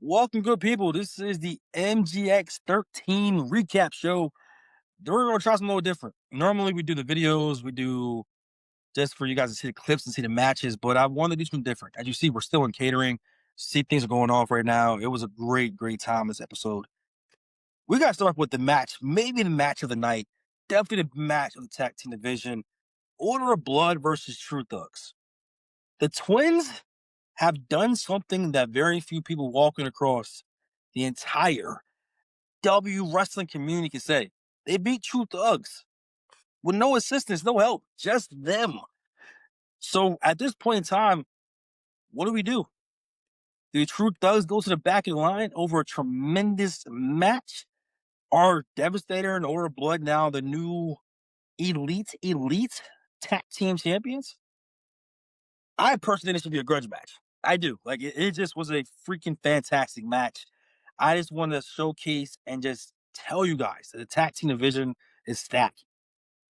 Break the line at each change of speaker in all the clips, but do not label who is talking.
Welcome, good people. This is the MGX13 recap show. We're going to try something a little different. Normally, we do the videos, we do just for you guys to see the clips and see the matches, but I wanted to do something different. As you see, we're still in catering. See, things are going off right now. It was a great time this episode. We got to start with the match, maybe the match of the night, definitely the match of the tag team division. Order of Blood versus Truth Ucks. The twins have done something that very few people walking across the entire W wrestling community can say. They beat Truth Ucks with no assistance, no help, just them. So at this point in time, what do? The Truth Thugs go to the back of the line over a tremendous match. Are Devastator and Order of Blood now the new elite tag team champions? I personally think it should be a grudge match. I do. Like it just was a freaking fantastic match. I just want to showcase and just tell you guys that the tag team division is stacked.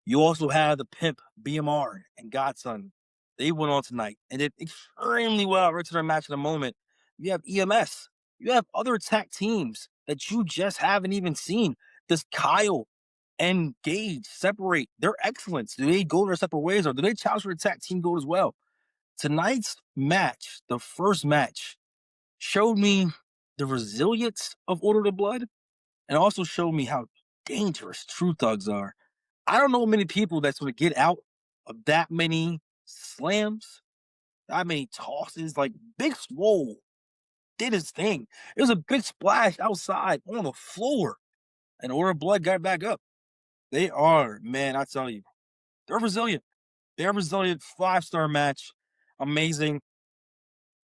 You also have the Pimp, BMR, and Godson. They went on tonight and did extremely well right to their match in a moment. You have EMS. You have other tag teams that you just haven't even seen. Does Kyle and Gage separate their excellence? Do they go their separate ways or do they challenge for the tag team gold as well? Tonight's match, the first match, showed me the resilience of Order of Blood and also showed me how dangerous True Thugs are. I don't know many people that's going to get out of that many slams, that many tosses. Like Big Swole did his thing. It was a big splash outside on the floor, and Order of Blood got back up. They are, man, I tell you, they're resilient. They're resilient. 5-star match. Amazing.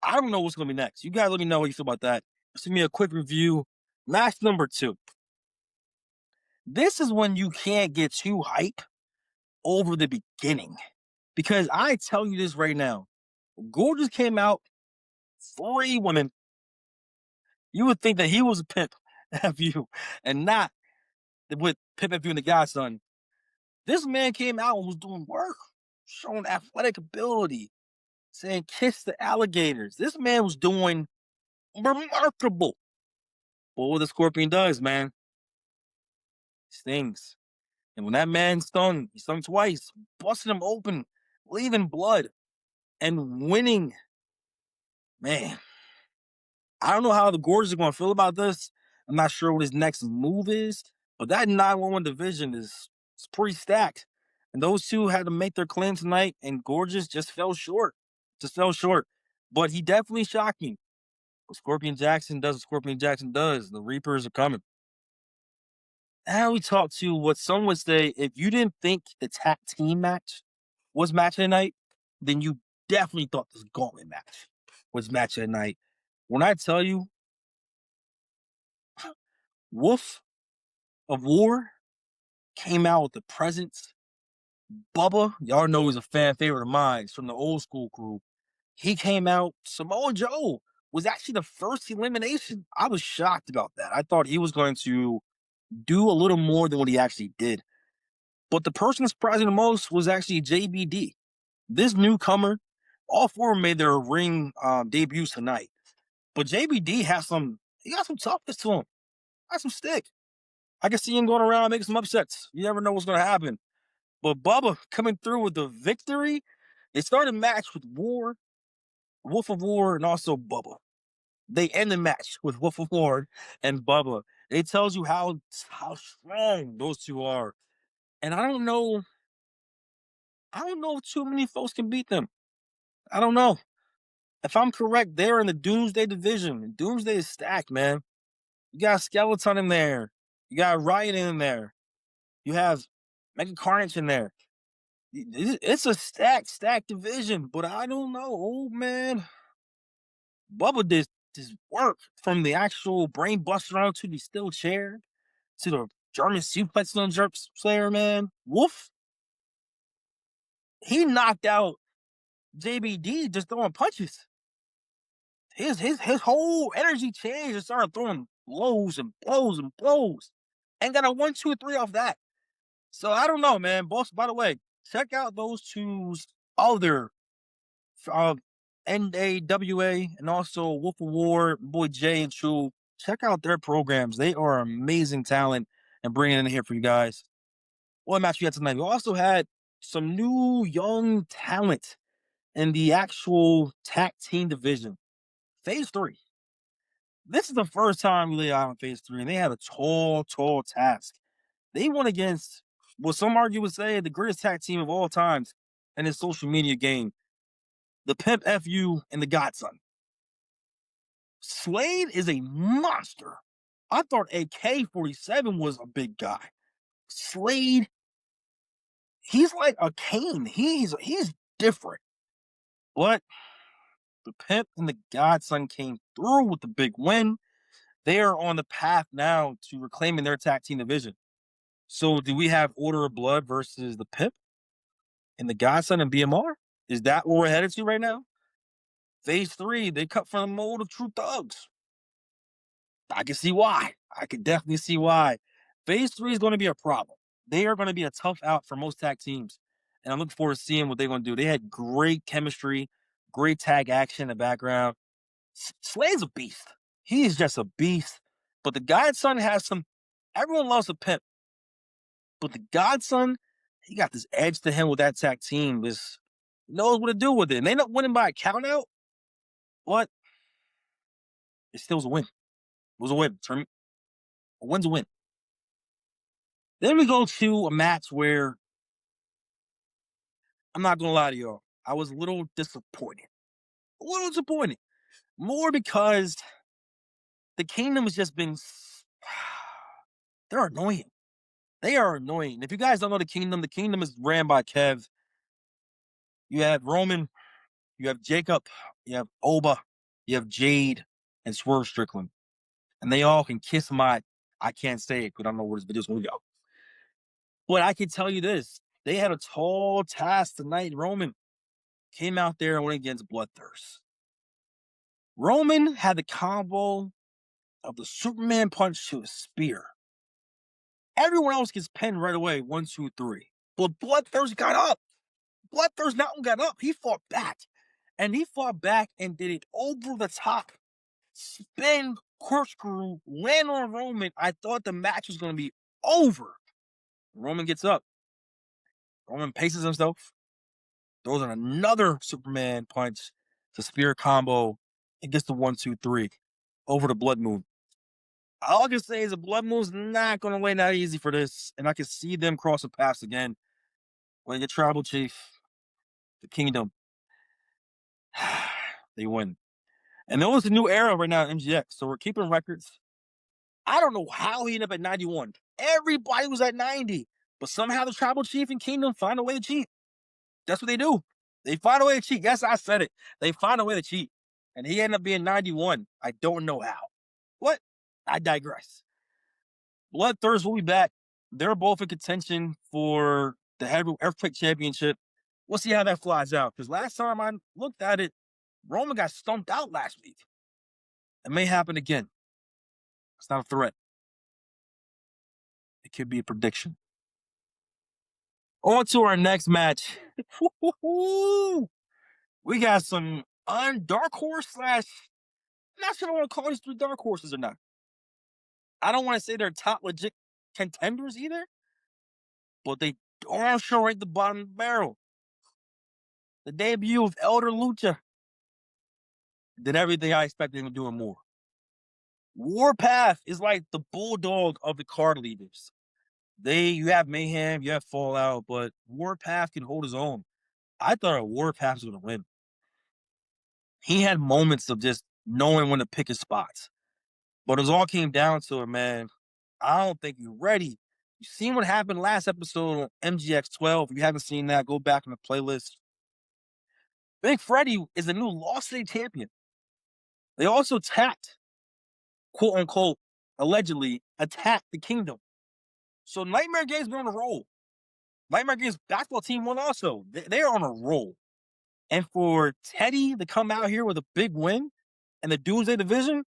I don't know what's going to be next. You guys let me know what you feel about that. Send me a quick review. Match number 2. This is when you can't get too hype over the beginning. Because I tell you this right now. Gorgeous came out, 3 women. You would think that he was a pimp FU and not with Pimp FU and the Godson. This man came out and was doing work, showing athletic ability, saying kiss the alligators. This man was doing remarkable. But what the Scorpion does, man, stings. And when that man stung, he stung twice, busting him open, leaving blood, and winning. Man, I don't know how the Gorgeous are going to feel about this. I'm not sure what his next move is, but that 911 division is pretty stacked. And those two had to make their claim tonight, and Gorgeous just fell short. Just fell short. But he definitely shocking. But Scorpion Jackson does what Scorpion Jackson does. The Reapers are coming. Now we talk to what some would say, if you didn't think the tag team match was match of the night, then you definitely thought this gauntlet match was match of the night. When I tell you, Wolf of War came out with the presence. Bubba, y'all know he's a fan favorite of mine. He's from the old school crew. He came out. Samoa Joe was actually the first elimination. I was shocked about that. I thought he was going to do a little more than what he actually did. But the person surprising the most was actually JBD. This newcomer, all 4 made their ring debuts tonight. But JBD has he got some toughness to him. Got some stick. I can see him going around making some upsets. You never know what's going to happen. But Bubba coming through with the victory. They started a match with Wolf of War, and also Bubba. They end the match with Wolf of War and Bubba. It tells you how strong those two are. And I don't know if too many folks can beat them. I don't know. If I'm correct, they're in the Doomsday division. Doomsday is stacked, man. You got Skeleton in there. You got Riot in there. You have Mega Carnage in there. It's a stacked division, but I don't know. Oh, man. Bubba did this work from the actual brain buster on to the steel chair to the German suplex on jerk player, man. Wolf, he knocked out JBD just throwing punches. His whole energy changed and started throwing blows and blows and blows. And got a 1, 2, 3 off that. So I don't know, man. Boss, by the way, check out those two's other NAWA, and also Wolf of War, boy Jay and True. Check out their programs. They are amazing talent and bringing it in here for you guys. What match we had tonight? We also had some new young talent in the actual tag team division. Phase 3. This is the first time we laid out on Phase 3, and they had a tall task. They went against what some argue would say the greatest tag team of all times in this social media game, the Pimp FU and the Godson. Slade is a monster. I thought AK-47 was a big guy. Slade, he's like a Kane. He's different. But the Pimp and the Godson came through with the big win. They are on the path now to reclaiming their tag team division. So do we have Order of Blood versus the Pimp and the Godson and BMR? Is that what we're headed to right now? Phase 3, they cut from the mold of Truth Ucks. I can see why. I can definitely see why. Phase 3 is going to be a problem. They are going to be a tough out for most tag teams. And I'm looking forward to seeing what they're going to do. They had great chemistry, great tag action in the background. Slade's a beast. He is just a beast. But the Godson has some, everyone loves a Pimp. But the Godson, he got this edge to him with that tag team. This knows what to do with it. And they not winning by a count out, but it still was a win. It was a win. A win's a win. Then we go to a match where I'm not gonna lie to y'all, I was a little disappointed. A little disappointed. More because the Kingdom has just been they're annoying. They are annoying. If you guys don't know the Kingdom is ran by Kev. You have Roman, you have Jacob, you have Oba, you have Jade, and Swerve Strickland. And they all can kiss my, I can't say it because I don't know where this video's going to go. But I can tell you this. They had a tall task tonight. Roman came out there and went against Bloodthirst. Roman had the combo of the Superman punch to a spear. Everyone else gets pinned right away, 1, 2, 3. But Bloodthirst got up. Bloodthirst not only got up, he fought back. And he fought back and did it over the top. Spin, corkscrew, land on Roman. I thought the match was going to be over. Roman gets up. Roman paces himself. Throws in another Superman punch to spear combo. It gets the 1, 2, 3 over the Blood Moon. All I can say is the Blood Moon's not going to win that easy for this. And I can see them crossing paths again. When you get Tribal Chief, the Kingdom, they win. And there was a new era right now in MGX. So we're keeping records. I don't know how he ended up at 91. Everybody was at 90. But somehow the Tribal Chief and Kingdom find a way to cheat. That's what they do. They find a way to cheat. Yes, I said it. They find a way to cheat. And he ended up being 91. I don't know how. What? I digress. Bloodthirst will be back. They're both in contention for the Heavyweight Earthquake Championship. We'll see how that flies out. Because last time I looked at it, Roman got stumped out last week. It may happen again. It's not a threat. It could be a prediction. On to our next match. We got some dark horse slash. I'm not sure I want to call these 3 dark horses or not. I don't want to say they're top legit contenders either, but they darn sure right at the bottom of the barrel. The debut of Elder Lucha did everything I expected him to do and more. Warpath is like the bulldog of the card leaders. You have Mayhem, you have Fallout, but Warpath can hold his own. I thought Warpath was going to win. He had moments of just knowing when to pick his spots. But it all came down to it, man. I don't think you're ready. You seen what happened last episode on MGX12. If you haven't seen that, go back in the playlist. Big Freddy is a new Lost City champion. They also attacked, quote unquote, allegedly attacked the Kingdom. So Nightmare Game's been on a roll. Nightmare Game's basketball team won also. They're on a roll. And for Teddy to come out here with a big win in the Doomsday Division,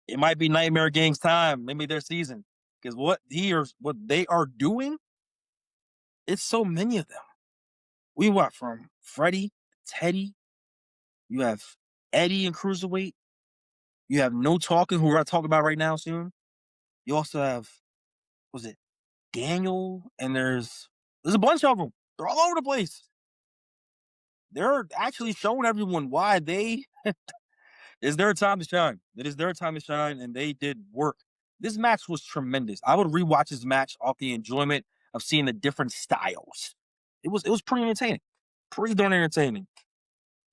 it might be Nightmare Gang's time, maybe their season. Because what they are doing, it's so many of them. We went from Freddy Teddy. You have Eddie in cruiserweight. You have No Talking, who we're going to talk about right now soon. You also have, was it Daniel? And there's a bunch of them. They're all over the place. They're actually showing everyone why it's their time to shine. It is their time to shine, and they did work. This match was tremendous. I would rewatch this match off the enjoyment of seeing the different styles. It was pretty entertaining. Pretty darn entertaining.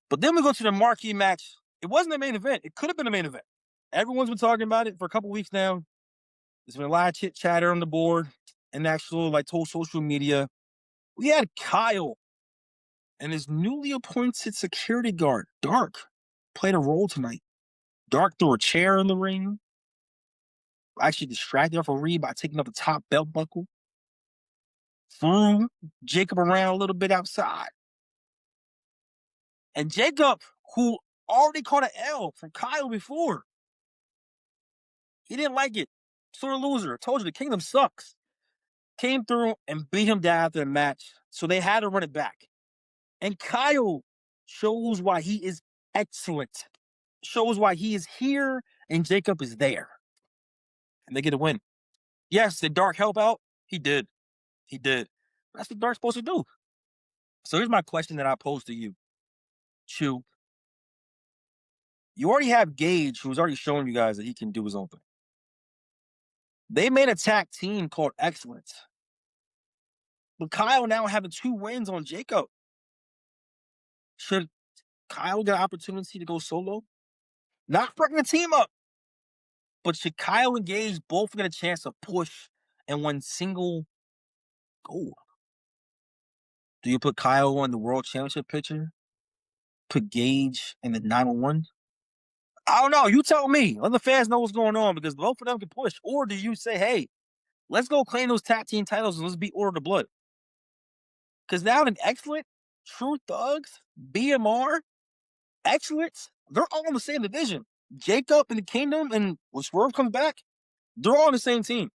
But then we go to the marquee match. It wasn't a main event. It could have been a main event. Everyone's been talking about it for a couple weeks now. There's been a lot of chit chatter on the board and actual whole social media. We had Kyle and his newly appointed security guard, Dark, played a role tonight. Dark threw a chair in the ring. Actually distracted the referee by taking up the top belt buckle. Threw Jacob around a little bit outside. And Jacob, who already caught an L from Kyle before, he didn't like it. Sort of loser. I told you the kingdom sucks. Came through and beat him down after the match. So they had to run it back. And Kyle shows why he is excellent. Shows why he is here and Jacob is there. And they get a win. Yes, did Dark help out? He did. He did. That's what Dark's supposed to do. So here's my question that I pose to you. Chew. You already have Gage, who's already shown you guys that he can do his own thing. They made a tag team called Excellence. But Kyle now having 2 wins on Jacob. Should Kyle get an opportunity to go solo? Not breaking the team up. But should Kyle and Gage both get a chance to push and win single gold? Do you put Kyle on the world championship picture? Put Gage in the 911? I don't know. You tell me. Let the fans know what's going on because both of them can push. Or do you say, hey, let's go claim those tag team titles and let's beat Order of Blood? Because now in Excellent, Truth Ucks, BMR, Excellence, they're all in the same division. Jacob in the Kingdom and when Swerve comes back, they're all on the same team.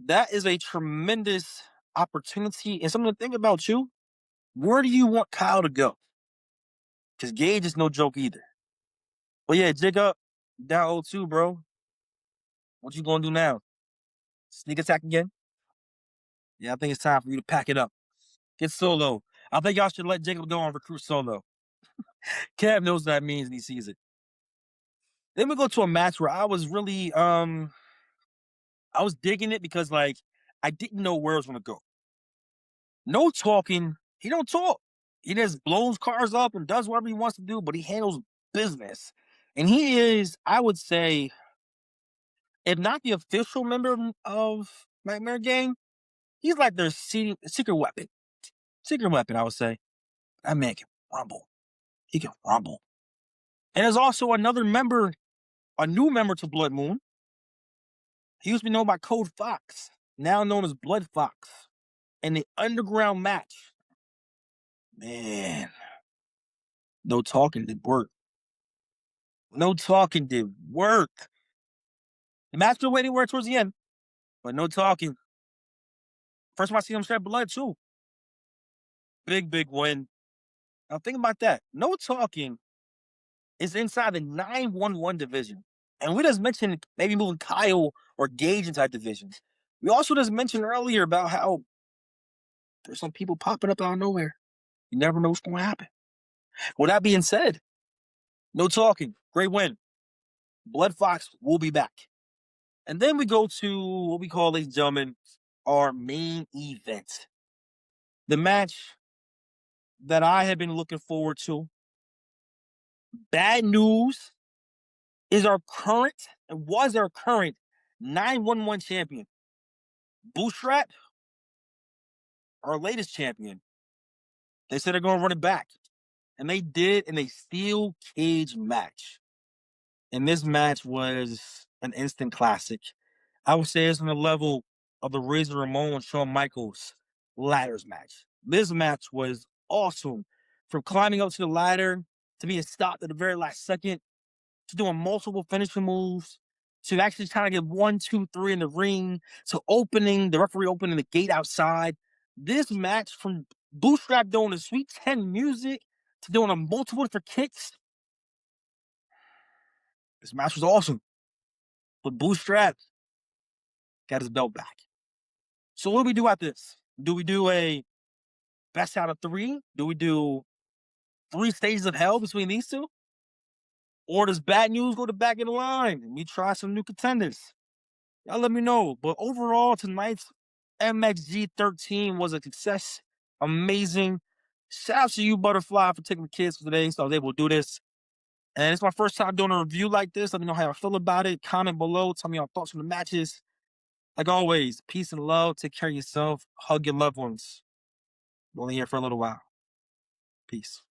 That is a tremendous opportunity and something to think about, you. Where do you want Kyle to go? Because Gage is no joke either. But yeah, Jacob, down 0-2, bro. What you gonna do now? Sneak attack again? Yeah, I think it's time for you to pack it up. Get solo. I think y'all should let Jacob go and recruit solo. Kev knows what that means and he sees it. Then we go to a match where I was really I was digging it because I didn't know where it was gonna go. No Talking, he don't talk. He just blows cars up and does whatever he wants to do, but he handles business. And he is, I would say, if not the official member of Nightmare Gang, he's like their secret weapon. Secret weapon, I would say. That man can rumble. He can rumble. And there's also another member, a new member to Blood Moon. He used to be known by Code Fox, now known as Blood Fox. In the underground match. Man. No Talking did work. No Talking did work. The match didn't go anywhere towards the end, but No Talking. First time I see him shed blood, too. Big win. Now, think about that. No Talking is inside the 911 division. And we just mentioned maybe moving Kyle or Gage inside divisions. We also just mentioned earlier about how there's some people popping up out of nowhere. You never know what's going to happen. With that being said, No Talking. Great win. Blood Fox will be back. And then we go to what we call, ladies and gentlemen, our main event. The match that I have been looking forward to. Bad news is was our current 911 champion. Boostrat, our latest champion. They said they're going to run it back. And they did in a steel cage match. And this match was an instant classic. I would say it's on the level of the Razor Ramon and Shawn Michaels ladders match. This match was awesome. From climbing up to the ladder, to being stopped at the very last second, to doing multiple finishing moves, to actually trying to get 1, 2, 3 in the ring, to the referee opening the gate outside. This match from Boostrat doing the Sweet 10 music to doing a multiple different kicks. This match was awesome. But Boostrat got his belt back. So what do we do at this? Do we do a best out of 3? Do we do 3 stages of hell between these two? Or does Bad News go to back in the line and we try some new contenders? Y'all let me know. But overall, tonight's MXG13 was a success. Amazing. Shout out to you, Butterfly, for taking the kids for today so I was able to do this. And it's my first time doing a review like this. Let me know how I feel about it. Comment below. Tell me your thoughts on the matches. Like always, peace and love. Take care of yourself. Hug your loved ones. We're only here for a little while. Peace.